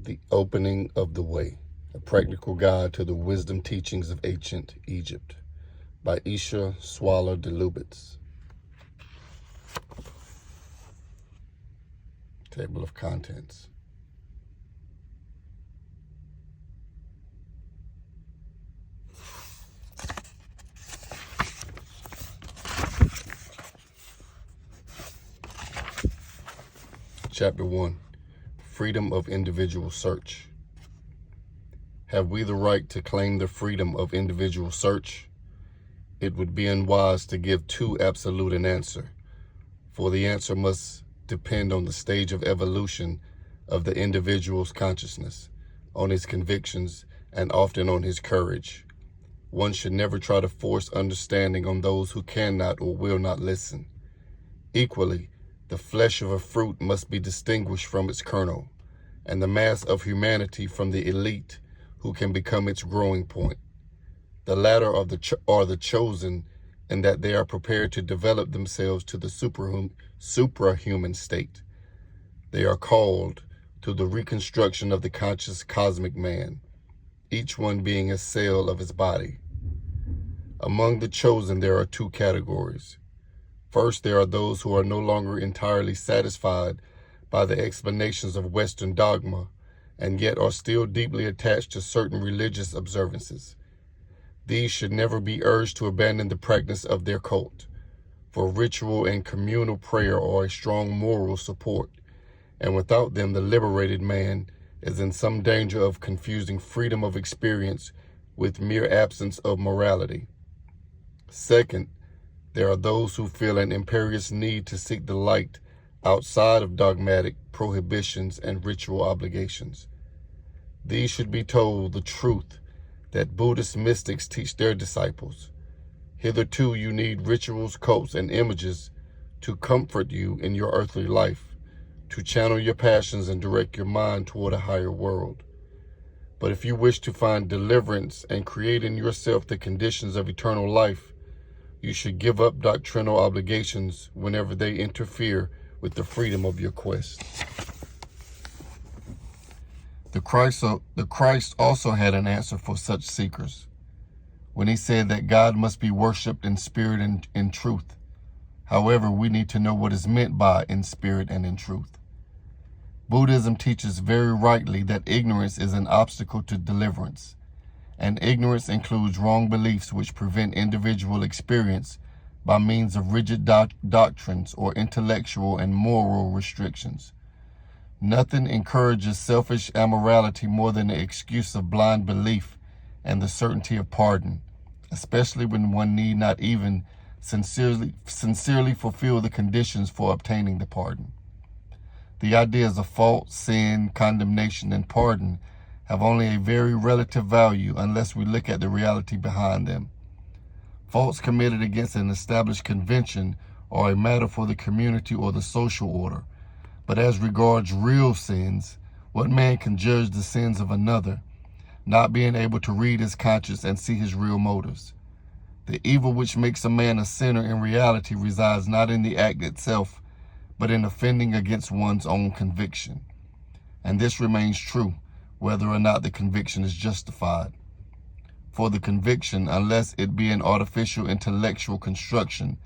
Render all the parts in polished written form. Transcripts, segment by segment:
The Opening of the Way, A Practical Guide to the Wisdom Teachings of Ancient Egypt by Isha Swallow de Lubitz. Table of Contents. Chapter 1. Freedom of Individual Search. Have we the right to claim the freedom of individual search? It would be unwise to give too absolute an answer, for the answer must depend on the stage of evolution of the individual's consciousness, on his convictions, and often on his courage. One should never try to force understanding on those who cannot or will not listen. Equally, the flesh of a fruit must be distinguished from its kernel, and the mass of humanity from the elite who can become its growing point. The latter are the chosen in that they are prepared to develop themselves to the suprahuman state. They are called to the reconstruction of the conscious cosmic man, each one being a cell of his body. Among the chosen there are two categories. First, there are those who are no longer entirely satisfied by the explanations of Western dogma, and yet are still deeply attached to certain religious observances. These should never be urged to abandon the practice of their cult, for ritual and communal prayer are a strong moral support, and without them the liberated man is in some danger of confusing freedom of experience with mere absence of morality. Second, there are those who feel an imperious need to seek the light outside of dogmatic prohibitions and ritual obligations. These should be told the truth that Buddhist mystics teach their disciples. Hitherto you need rituals, cults, and images to comfort you in your earthly life, to channel your passions and direct your mind toward a higher world. But if you wish to find deliverance and create in yourself the conditions of eternal life, you should give up doctrinal obligations whenever they interfere with the freedom of your quest. The Christ also had an answer for such seekers when he said that God must be worshipped in spirit and in truth. However, we need to know what is meant by in spirit and in truth. Buddhism teaches very rightly that ignorance is an obstacle to deliverance, and ignorance includes wrong beliefs which prevent individual experience by means of rigid doctrines or intellectual and moral restrictions. Nothing encourages selfish amorality more than the excuse of blind belief and the certainty of pardon, especially when one need not even sincerely fulfill the conditions for obtaining the pardon. The ideas of fault, sin, condemnation, and pardon have only a very relative value unless we look at the reality behind them. Faults committed against an established convention are a matter for the community or the social order. But as regards real sins, what man can judge the sins of another, not being able to read his conscience and see his real motives? The evil which makes a man a sinner in reality resides not in the act itself, but in offending against one's own conviction. And this remains true, whether or not the conviction is justified. For the conviction, unless it be an artificial intellectual construction,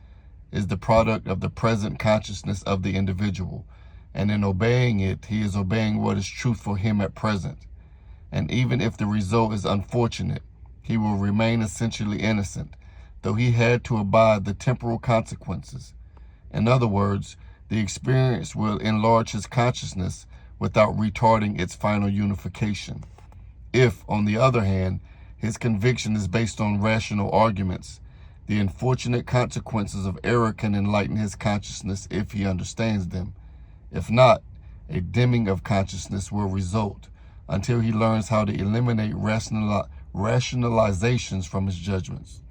is the product of the present consciousness of the individual, and in obeying it, he is obeying what is truth for him at present. And even if the result is unfortunate, he will remain essentially innocent, though he had to abide the temporal consequences. In other words, the experience will enlarge his consciousness without retarding its final unification. If, on the other hand, his conviction is based on rational arguments, the unfortunate consequences of error can enlighten his consciousness if he understands them. If not, a dimming of consciousness will result until he learns how to eliminate rationalizations from his judgments.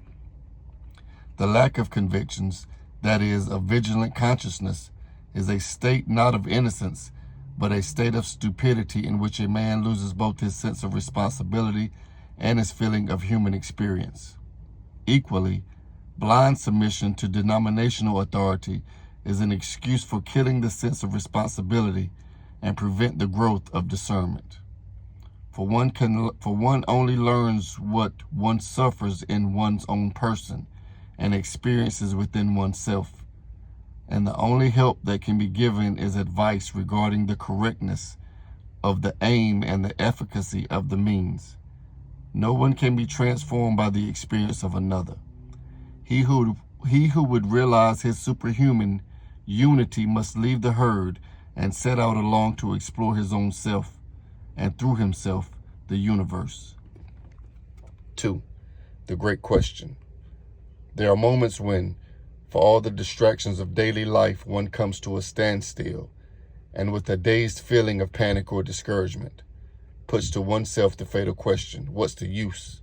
The lack of convictions, that is, of vigilant consciousness, is a state not of innocence, but a state of stupidity in which a man loses both his sense of responsibility and his feeling of human experience. Equally, blind submission to denominational authority is an excuse for killing the sense of responsibility and prevent the growth of discernment. For one only learns what one suffers in one's own person and experiences within oneself. And the only help that can be given is advice regarding the correctness of the aim and the efficacy of the means. No one can be transformed by the experience of another. He who would realize his superhuman unity must leave the herd and set out alone to explore his own self, and through himself, the universe. 2. The great question. There are moments when, for all the distractions of daily life, one comes to a standstill, and with a dazed feeling of panic or discouragement, puts to oneself the fatal question, what's the use?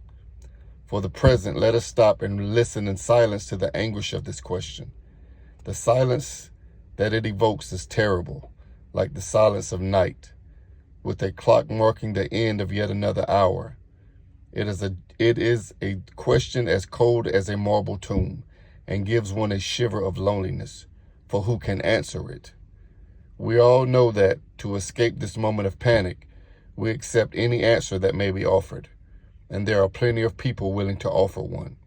For the present, let us stop and listen in silence to the anguish of this question. The silence that it evokes is terrible, like the silence of night, with a clock marking the end of yet another hour. It is a question as cold as a marble tomb, and gives one a shiver of loneliness, for who can answer it? We all know that, to escape this moment of panic, we accept any answer that may be offered, and there are plenty of people willing to offer one.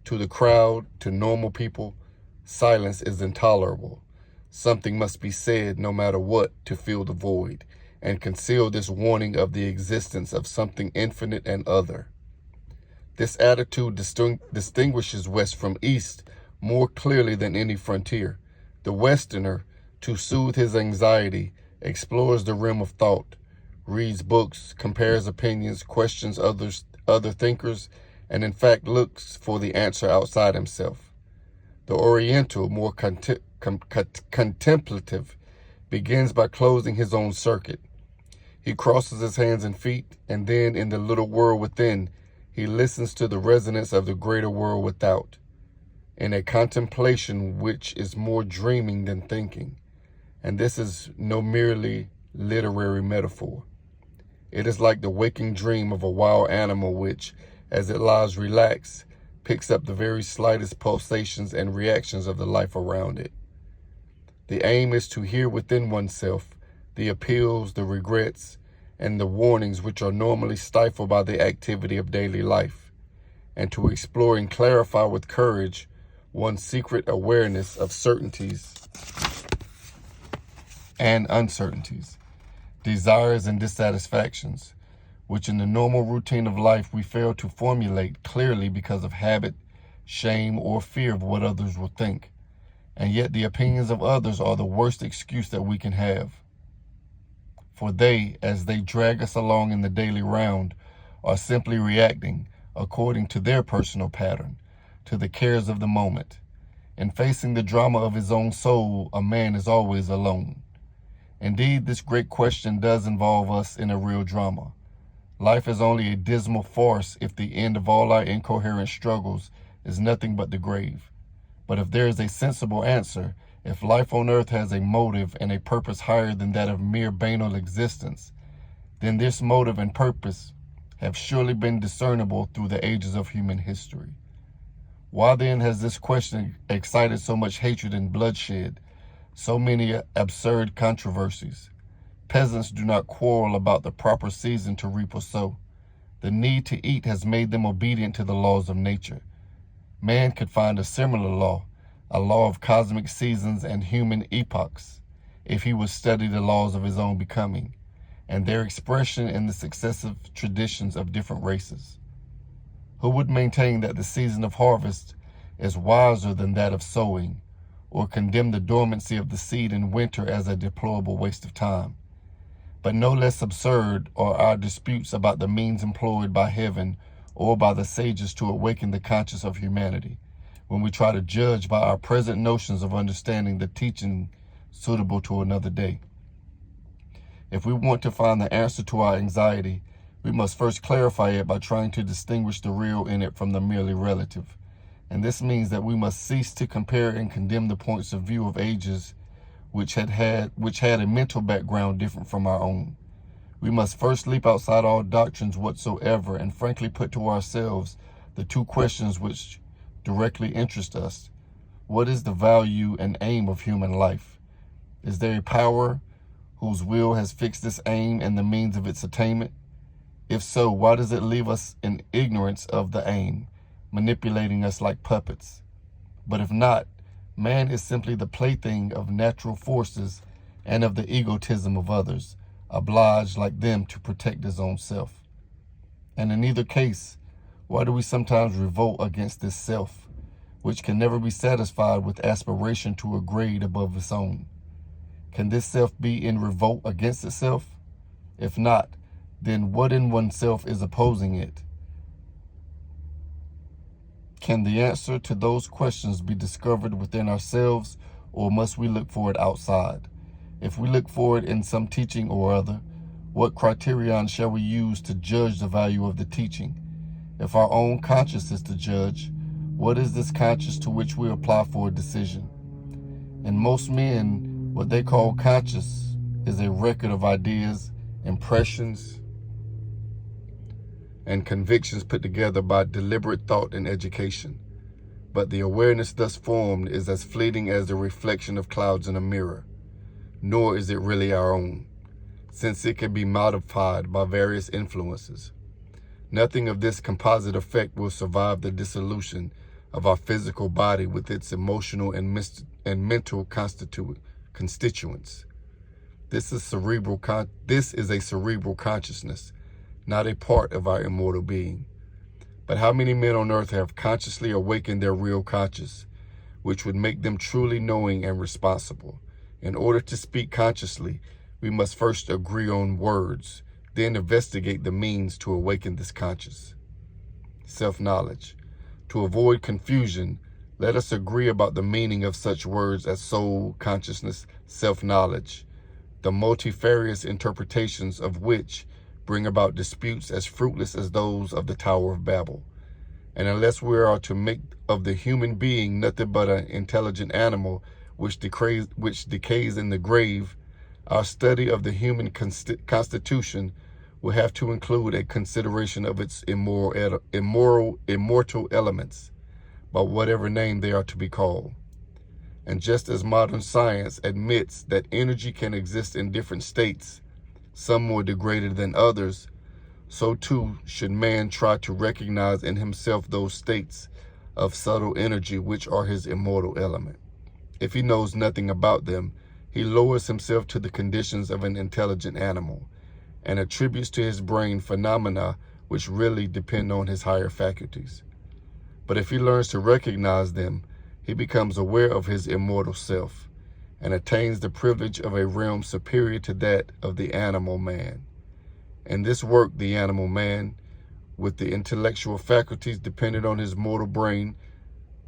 To the crowd, to normal people, silence is intolerable. Something must be said no matter what to fill the void, and conceal this warning of the existence of something infinite and other. This attitude distinguishes West from East more clearly than any frontier. The Westerner, to soothe his anxiety, explores the realm of thought, reads books, compares opinions, questions other thinkers, and in fact looks for the answer outside himself. The Oriental, more contemplative, begins by closing his own circuit. He crosses his hands and feet, and then in the little world within, he listens to the resonance of the greater world without, in a contemplation which is more dreaming than thinking. And this is no merely literary metaphor. It is like the waking dream of a wild animal which, as it lies relaxed, picks up the very slightest pulsations and reactions of the life around it. The aim is to hear within oneself the appeals, the regrets, and the warnings which are normally stifled by the activity of daily life, and to explore and clarify with courage one's secret awareness of certainties and uncertainties, desires and dissatisfactions, which in the normal routine of life we fail to formulate clearly because of habit, shame, or fear of what others will think. And yet the opinions of others are the worst excuse that we can have. For they, as they drag us along in the daily round, are simply reacting, according to their personal pattern, to the cares of the moment. In facing the drama of his own soul, a man is always alone. Indeed, this great question does involve us in a real drama. Life is only a dismal farce if the end of all our incoherent struggles is nothing but the grave. But if there is a sensible answer, if life on earth has a motive and a purpose higher than that of mere banal existence, then this motive and purpose have surely been discernible through the ages of human history. Why then has this question excited so much hatred and bloodshed, so many absurd controversies? Peasants do not quarrel about the proper season to reap or sow. The need to eat has made them obedient to the laws of nature. Man could find a similar law, a law of cosmic seasons and human epochs, if he would study the laws of his own becoming, and their expression in the successive traditions of different races. Who would maintain that the season of harvest is wiser than that of sowing, or condemn the dormancy of the seed in winter as a deplorable waste of time? But no less absurd are our disputes about the means employed by heaven or by the sages to awaken the conscience of humanity, when we try to judge by our present notions of understanding the teaching suitable to another day. If we want to find the answer to our anxiety, we must first clarify it by trying to distinguish the real in it from the merely relative. And this means that we must cease to compare and condemn the points of view of ages which had a mental background different from our own. We must first leap outside all doctrines whatsoever and frankly put to ourselves the two questions which directly interest us. What is the value and aim of human life? Is there a power whose will has fixed this aim and the means of its attainment? If so, why does it leave us in ignorance of the aim, manipulating us like puppets? But if not, man is simply the plaything of natural forces and of the egotism of others, obliged like them to protect his own self. And in either case, why do we sometimes revolt against this self, which can never be satisfied with aspiration to a grade above its own? Can this self be in revolt against itself? If not, then what in oneself is opposing it? Can the answer to those questions be discovered within ourselves, or must we look for it outside? If we look for it in some teaching or other, what criterion shall we use to judge the value of the teaching? If our own conscience is to judge, what is this conscience to which we apply for a decision? In most men, what they call conscience is a record of ideas, impressions, and convictions put together by deliberate thought and education. But the awareness thus formed is as fleeting as the reflection of clouds in a mirror, nor is it really our own, since it can be modified by various influences. Nothing of this composite effect will survive the dissolution of our physical body with its emotional and mental constituents. This is a cerebral consciousness, not a part of our immortal being. But how many men on earth have consciously awakened their real conscience, which would make them truly knowing and responsible? In order to speak consciously, we must first agree on words, then investigate the means to awaken this conscience. Self-knowledge. To avoid confusion, let us agree about the meaning of such words as soul, consciousness, self-knowledge, the multifarious interpretations of which bring about disputes as fruitless as those of the Tower of Babel. And unless we are to make of the human being nothing but an intelligent animal which decays in the grave, our study of the human constitution will have to include a consideration of its immortal elements, by whatever name they are to be called. And just as modern science admits that energy can exist in different states, some more degraded than others, so too should man try to recognize in himself those states of subtle energy which are his immortal element. If he knows nothing about them, he lowers himself to the conditions of an intelligent animal and attributes to his brain phenomena which really depend on his higher faculties. But if he learns to recognize them, he becomes aware of his immortal self and attains the privilege of a realm superior to that of the animal man. In this work, the animal man, with the intellectual faculties dependent on his mortal brain,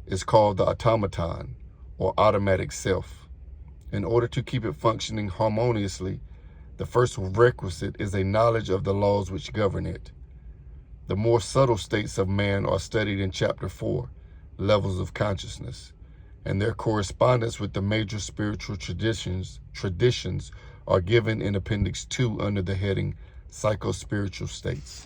is called the automaton, or automatic self. In order to keep it functioning harmoniously, the first requisite is a knowledge of the laws which govern it. The more subtle states of man are studied in Chapter 4, Levels of Consciousness, and their correspondence with the major spiritual traditions are given in Appendix 2 under the heading Psycho-Spiritual States.